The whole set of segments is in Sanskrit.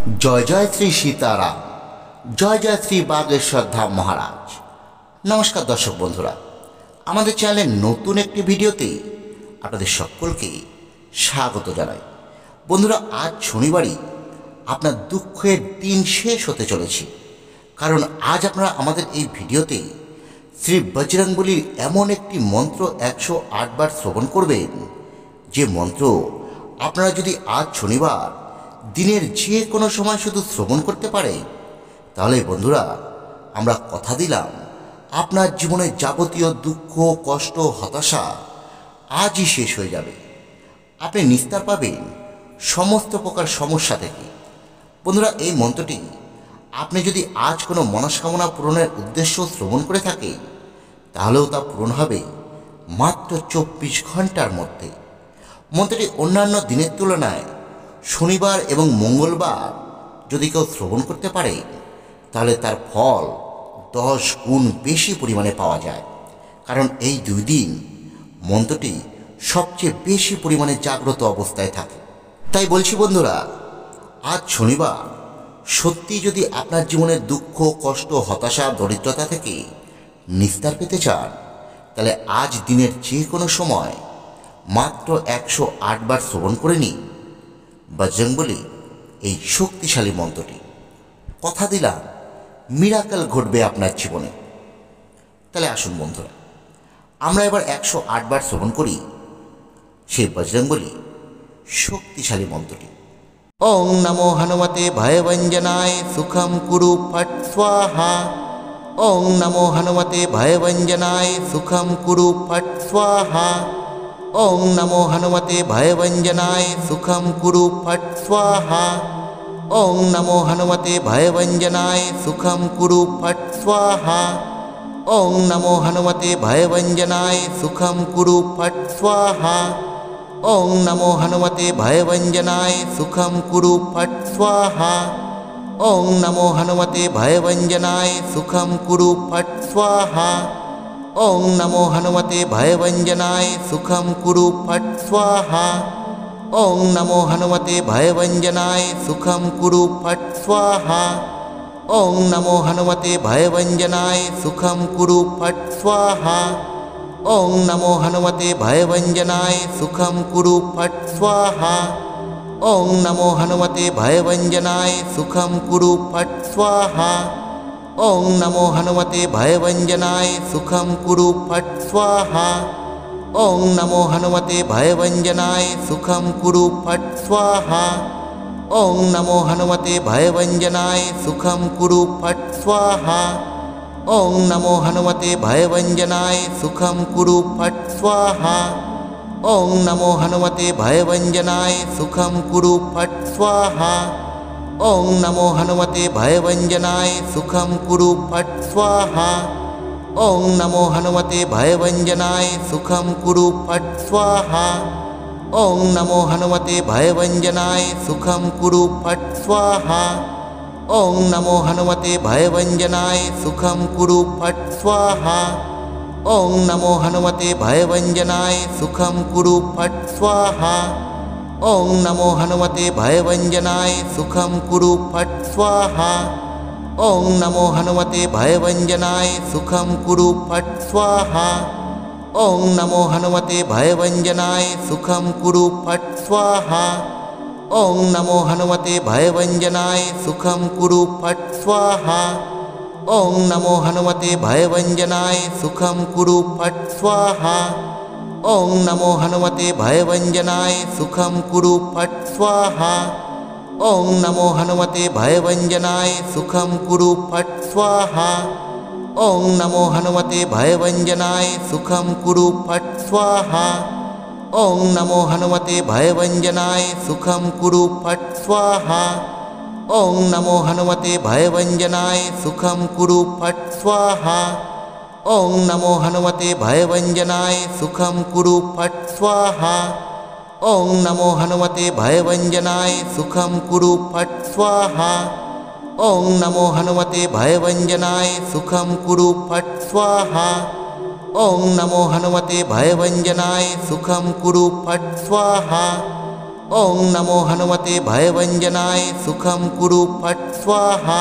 জয় জয় শ্রী সীতারাম, জয় জয় শ্রী বাগেশ্বর ধাম মহারাজ। নমস্কার দর্শক বন্ধুরা, আমাদের চ্যানেলের নতুন একটি ভিডিওতে আপনাদের সকলকে স্বাগত জানাই। বন্ধুরা, আজ শনিবারই আপনার দুঃখের দিন শেষ হতে চলেছে, কারণ আজ আপনারা আমাদের এই ভিডিওতে শ্রী বজরংবলীর এমন একটি মন্ত্র 108 বার শ্রবণ করবেন, যে মন্ত্র আপনারা যদি আজ শনিবার দিনের যে কোনো সময় শুধু শ্রবণ করতে পারে, তাহলে বন্ধুরা আমরা কথা দিলাম আপনার জীবনের যাবতীয় দুঃখ, কষ্ট, হতাশা আজই শেষ হয়ে যাবে। আপনি নিস্তার পাবেন সমস্ত প্রকার সমস্যা থেকে। বন্ধুরা, এই মন্ত্রটি আপনি যদি আজ কোনো মনস্কামনা পূরণের উদ্দেশ্য শ্রবণ করে থাকে, তাহলেও তা পূরণ হবে মাত্র 24 ঘন্টার মধ্যে। মন্ত্রটি অন্যান্য দিনের তুলনায় শনিবার এবং মঙ্গলবার যদি কেউ শ্রবণ করতে পারে, তাহলে তার ফল 10 গুণ বেশি পরিমাণে পাওয়া যায়। কারণ এই দুই দিন মন্ত্রটি সবচেয়ে বেশি পরিমাণে জাগ্রত অবস্থায় থাকে। তাই বলছি বন্ধুরা, আজ শনিবার সত্যি যদি আপনার জীবনের দুঃখ, কষ্ট, হতাশা, দরিদ্রতা থেকে নিস্তার পেতে চান, তাহলে আজ দিনের যে কোনো সময় মাত্র 108 বার শ্রবণ করে নিন বজরংবলী এই শক্তিশালী মন্ত্রটি। কথা দিলাম মিরাকেল ঘটবে আপনার জীবনে। তাহলে আসুন বন্ধুরা, আমরা এবার 108 বার শ্রবণ করি সেই বজরংবলী শক্তিশালী মন্ত্রটি। ওং নমো হনুমতে ভয়ভঞ্জনায় সুখম কুরু ফট স্বাহা। ওং নমো হনুমতে ভয়ভঞ্জনায় সুখম কুরু ফট স্বাহা। ওং নমো হনুমতে ভয়ভঞ্জনায় সুখম কুরু ফট স্বাহা। ওং নমো হনুমতে ভয়ভঞ্জনায় সুখম কুরু ফট স্বাহা। ওং নমো হনুমতে ভয়ভঞ্জনায় সুখম কুরু ফট স্বাহা। ওং নমো হনুমতে ভয়ভঞ্জনায় সুখম কুরু ফট স্বাহা। ওং নমো হনুমতে ভয়ভঞ্জনায় সুখম কুরু ফট স্বাহা। ওং নমো হনুমতে ভয়ভঞ্জনায় সুখম কুরু ফট স্বাহা। ওং নমো হনুমতে ভয়ভঞ্জনায় সুখম কুরু ফট স্বাহা। ওং নমো হনুমতে ভয়ভঞ্জনায় সুখম কুরু ফট স্বাহা। ওং নমো হনুমতে ভয়ভঞ্জনায় সুখম কুরু ফট স্বাহা। ওং নমো হনুমতে ভয়ভঞ্জনায় সুখম কুরু ফট স্বাহা। ওং নমো হনুমতে ভয়ভঞ্জনায় সুখম কুরু ফট স্বাহা। ওং নমো হনুমতে ভয়ভঞ্জনায় সুখম কুরু ফট স্বাহা। ওং নমো হনুমতে ভয়ভঞ্জনায় সুখম কুরু ফট স্বাহা। ওং নমো হনুমতে ভয়ভঞ্জনায় সুখম কুরু ফট স্বাহা। ওং নমো হনুমতে ভয়ভঞ্জনায় সুখম কুরু ফট স্বাহা। ওং নমো হনুমতে ভয়ভঞ্জনায় সুখম কুরু ফট স্বাহা। ওং নমো হনুমতে ভয়ভঞ্জনায় সুখম কুরু ফট স্বাহা। ওং নমো হনুমতে ভয়ভঞ্জনায় সুখম কুরু ফট স্বাহা। ওং নমো হনুমতে ভয়ভঞ্জনায় সুখম কুরু ফট স্বাহা। ওং নমো হনুমতে ভয়ভঞ্জনায় সুখম কুরু ফট স্বাহা। ওং নমো হনুমতে ভয়ভঞ্জনায় সুখম কুরু ফট স্বাহা। ওং নমো হনুমতে ভয়ভঞ্জনায় সুখম কুরু ফট স্বাহা। ওং নমো হনুমতে ভয়ভঞ্জনায় সুখম কুরু ফট স্বাহা। ওং নমো হনুমতে ভয়ভঞ্জনায় সুখম কুরু ফট স্বাহা। ওং নমো হনুমতে ভয়ভঞ্জনায় সুখম কুরু ফট স্বাহা। ওং নমো হনুমতে ভয়ভঞ্জনায় সুখম কুরু ফট স্বাহা। ওং নমো হনুমতে ভয়ভঞ্জনায় সুখম কুরু ফট স্বাহা। ওং নমো হনুমতে ভয়ভঞ্জনায় সুখম কুরু ফট স্বাহা। ওং নমো হনুমতে ভয়ভঞ্জনায় সুখম কুরু ফট স্বাহা। ওং নমো হনুমতে ভয়ভঞ্জনায় সুখম কুরু ফট স্বাহা। ওং নমো হনুমতে ভয়ভঞ্জনায় সুখম কুরু ফট স্বাহা। ওং নমো হনুমতে ভয়ভঞ্জনায় সুখম কুরু ফট স্বাহা। ওং নমো হনুমতে ভয়ভঞ্জনায় সুখম কুরু ফট স্বাহা। ওং নমো হনুমতে ভয়ভঞ্জনায় সুখম কুরু ফট স্বাহা। ॐ नमो हनुमते भयभञ्जनाय सुखं कुरु फट् स्वाहा।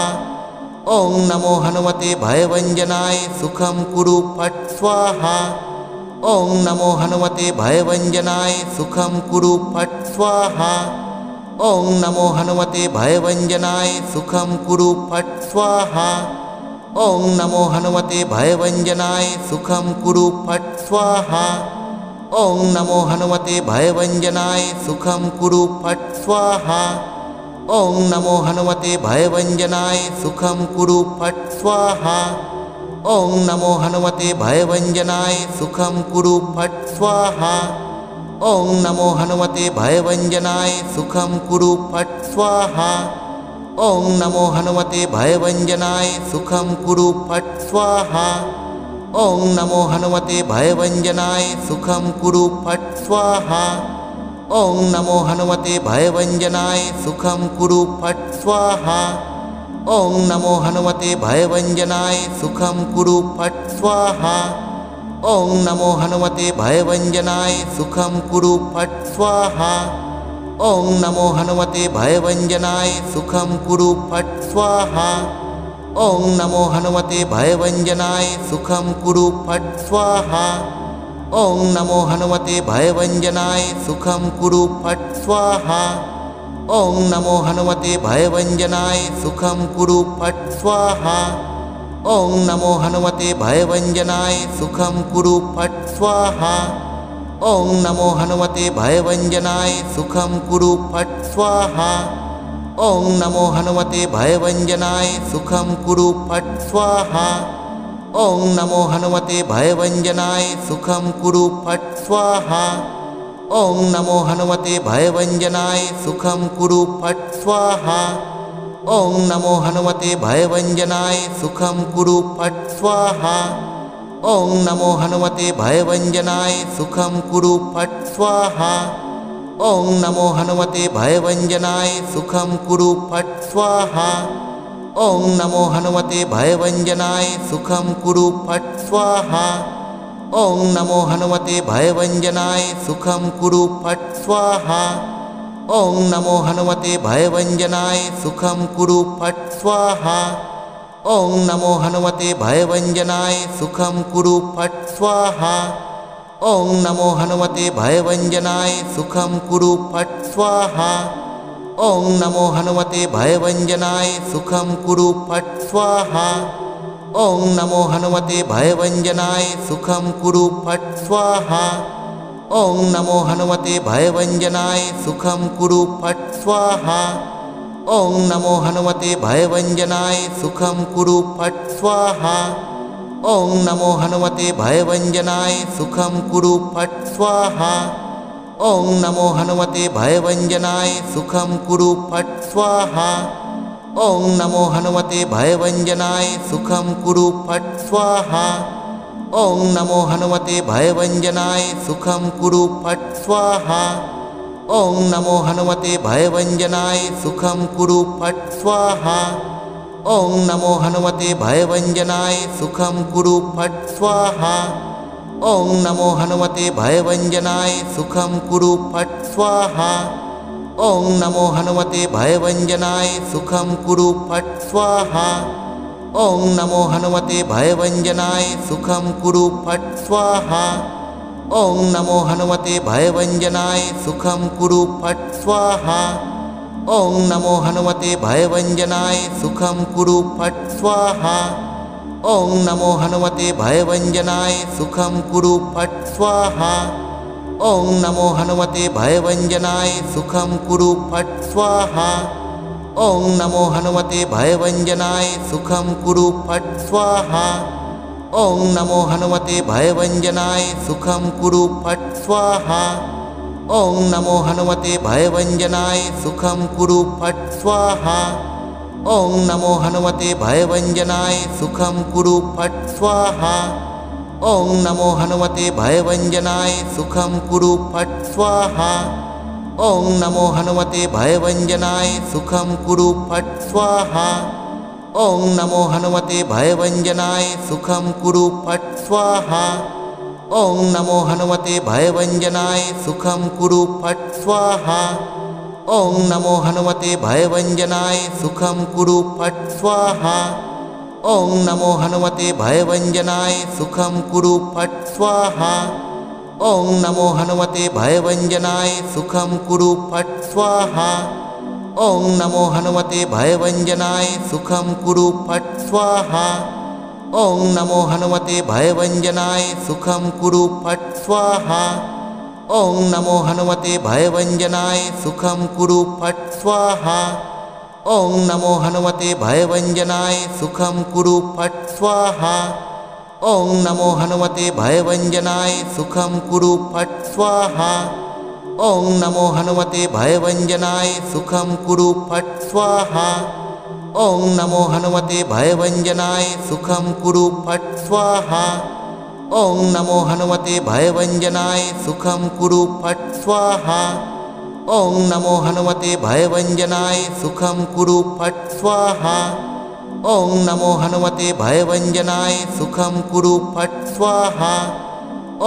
ॐ नमो हनुमते भयभञ्जनाय सुखं कुरु फट् स्वाहा। ॐ नमो हनुमते भयभञ्जनाय सुखं कुरु फट् स्वाहा। ॐ नमो हनुमते भयभञ्जनाय सुखं कुरु फट् स्वाहा। ॐ नमो हनुमते भयभञ्जनाय सुखं कुरु फट् स्वाहा। ॐ नमो हनुमते भयभञ्जनाय सुखं कुरु फट् स्वाहा। ॐ नमो हनुमते भयभञ्जनाय सुखं कुरु फट् स्वाहा। ॐ नमो हनुमते भयभञ्जनाय सुखं कुरु फट् स्वाहा। ॐ नमो हनुमते भयभञ्जनाय सुखं कुरु फट् स्वाहा। ॐ नमो हनुमते भयभञ्जनाय सुखं कुरु फट् स्वाहा। ॐ नमो हनुमते भयभञ्जनाय सुखं कुरु फट् स्वाहा। ॐ नमो हनुमते भयभञ्जनाय सुखं कुरु फट् स्वाहा। ॐ नमो हनुमते भयभञ्जनाय सुखं कुरु फट् स्वाहा। ॐ नमो हनुमते भयभञ्जनाय सुखं कुरु फट् स्वाहा। ॐ नमो हनुमते भयभञ्जनाय सुखं कुरु फट् स्वाहा। ॐ नमो हनुमते भयभञ्जनाय सुखं कुरु फट् स्वाहा। ॐ नमो हनुमते भयभञ्जनाय सुखं कुरु फट् स्वाहा। ॐ नमो हनुमते भयभञ्जनाय सुखं कुरु फट् स्वाहा। ॐ नमो हनुमते भयभञ्जनाय सुखं कुरु फट् स्वाहा। ॐ नमो हनुमते भयभञ्जनाय सुखं कुरु फट् स्वाहा। ॐ नमो हनुमते भयभञ्जनाय सुखं कुरु फट् स्वाहा। ॐ नमो हनुमते भयभञ्जनाय सुखं कुरु फट् स्वाहा। ॐ नमो हनुमते भयभञ्जनाय सुखं कुरु फट् स्वाहा। ॐ नमो हनुमते भयभञ्जनाय सुखं कुरु फट् स्वाहा। ॐ नमो हनुमते भयभञ्जनाय सुखं कुरु फट् स्वाहा। ॐ नमो हनुमते भयभञ्जनाय सुखं कुरु फट् स्वाहा। ॐ नमो हनुमते भयभञ्जनाय सुखं कुरु फट् स्वाहा। ॐ नमो हनुमते भयभञ्जनाय सुखं कुरु फट् स्वाहा। ॐ नमो हनुमते भयभञ्जनाय सुखं कुरु फट् स्वाहा। ॐ नमो हनुमते भयभञ्जनाय सुखं कुरु फट् स्वाहा। ॐ नमो हनुमते भयभञ्जनाय सुखं कुरु फट् स्वाहा। ॐ नमो हनुमते भयभञ्जनाय सुखं कुरु फट् स्वाहा। ॐ नमो हनुमते भयभञ्जनाय सुखं कुरु फट् स्वाहा। ॐ नमो हनुमते भयभञ्जनाय सुखं कुरु फट् स्वाहा। ॐ नमो हनुमते भयभञ्जनाय सुखं कुरु फट् स्वाहा। ॐ नमो हनुमते भयभञ्जनाय सुखं कुरु फट् स्वाहा। ॐ नमो हनुमते भयभञ्जनाय सुखं कुरु फट् स्वाहा। ॐ नमो हनुमते भयभञ्जनाय सुखं कुरु फट् स्वाहा। ॐ नमो हनुमते भयभञ्जनाय सुखं कुरु फट् स्वाहा। ॐ नमो हनुमते भयभञ्जनाय सुखं कुरु फट् स्वाहा। ॐ नमो हनुमते भयभञ्जनाय सुखं कुरु फट् स्वाहा। ॐ नमो हनुमते भयभञ्जनाय सुखं कुरु फट् स्वाहा। ॐ नमो हनुमते भयभञ्जनाय सुखं कुरु फट् स्वाहा। ॐ नमो हनुमते भयभञ्जनाय सुखं कुरु फट् स्वाहा। ॐ नमो हनुमते भयभञ्जनाय सुखं कुरु फट् स्वाहा। ॐ नमो हनुमते भयभञ्जनाय सुखं कुरु फट् स्वाहा। ॐ नमो हनुमते भयभञ्जनाय सुखं कुरु फट् स्वाहा। ॐ नमो हनुमते भयभञ्जनाय सुखं कुरु फट् स्वाहा। ॐ नमो हनुमते भयभञ्जनाय सुखं कुरु फट् स्वाहा। ॐ नमो हनुमते भयभञ्जनाय सुखं कुरु फट् स्वाहा। ॐ नमो हनुमते भयभञ्जनाय सुखं कुरु फट् स्वाहा। ॐ नमो हनुमते भयभञ्जनाय सुखं कुरु फट् स्वाहा। ॐ नमो हनुमते भयभञ्जनाय सुखं कुरु फट् स्वाहा। ॐ नमो हनुमते भयभञ्जनाय सुखं कुरु फट् स्वाहा। ॐ नमो हनुमते भयभञ्जनाय सुखं कुरु फट् स्वाहा। ॐ नमो हनुमते भयभञ्जनाय सुखं कुरु फट् स्वाहा ॐ नमो हनुमते भयभञ्जनाय सुखं कुरु फट् स्वाहा ॐ नमो हनुमते भयभञ्जनाय सुखं कुरु फट् स्वाहा ॐ नमो हनुमते भयभञ्जनाय सुखं कुरु फट् स्वाहा ॐ नमो हनुमते भयभञ्जनाय सुखं कुरु फट् स्वाहा ॐ नमो हनुमते भयभञ्जनाय सुखं कुरु फट् स्वाहा ॐ नमो हनुमते भयभञ्जनाय सुखं कुरु फट् स्वाहा ॐ नमो हनुमते भयभञ्जनाय सुखं कुरु फट् स्वाहा ॐ नमो हनुमते भयभञ्जनाय सुखं कुरु फट् स्वाहा ॐ नमो हनुमते भयभञ्जनाय सुखं कुरु फट् स्वाहा ॐ नमो हनुमते भयभञ्जनाय सुखं कुरु फट् स्वाहा ॐ नमो हनुमते भयभञ्जनाय सुखं कुरु फट् स्वाहा ॐ नमो हनुमते भयभञ्जनाय सुखं कुरु फट् स्वाहा ॐ नमो हनुमते भयभञ्जनाय सुखं कुरु फट् स्वाहा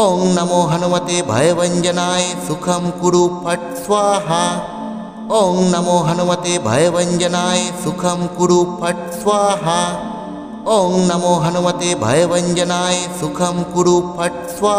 ॐ नमो हनुमते भयभञ्जनाय सुखं कुरु फट् स्वाहा ॐ नमो हनुमते भयभञ्जनाय सुखं कुरु फट् स्वाहा ॐ नमो हनुमते भयभञ्जनाय सुखं कुरु फट् स्वाहा।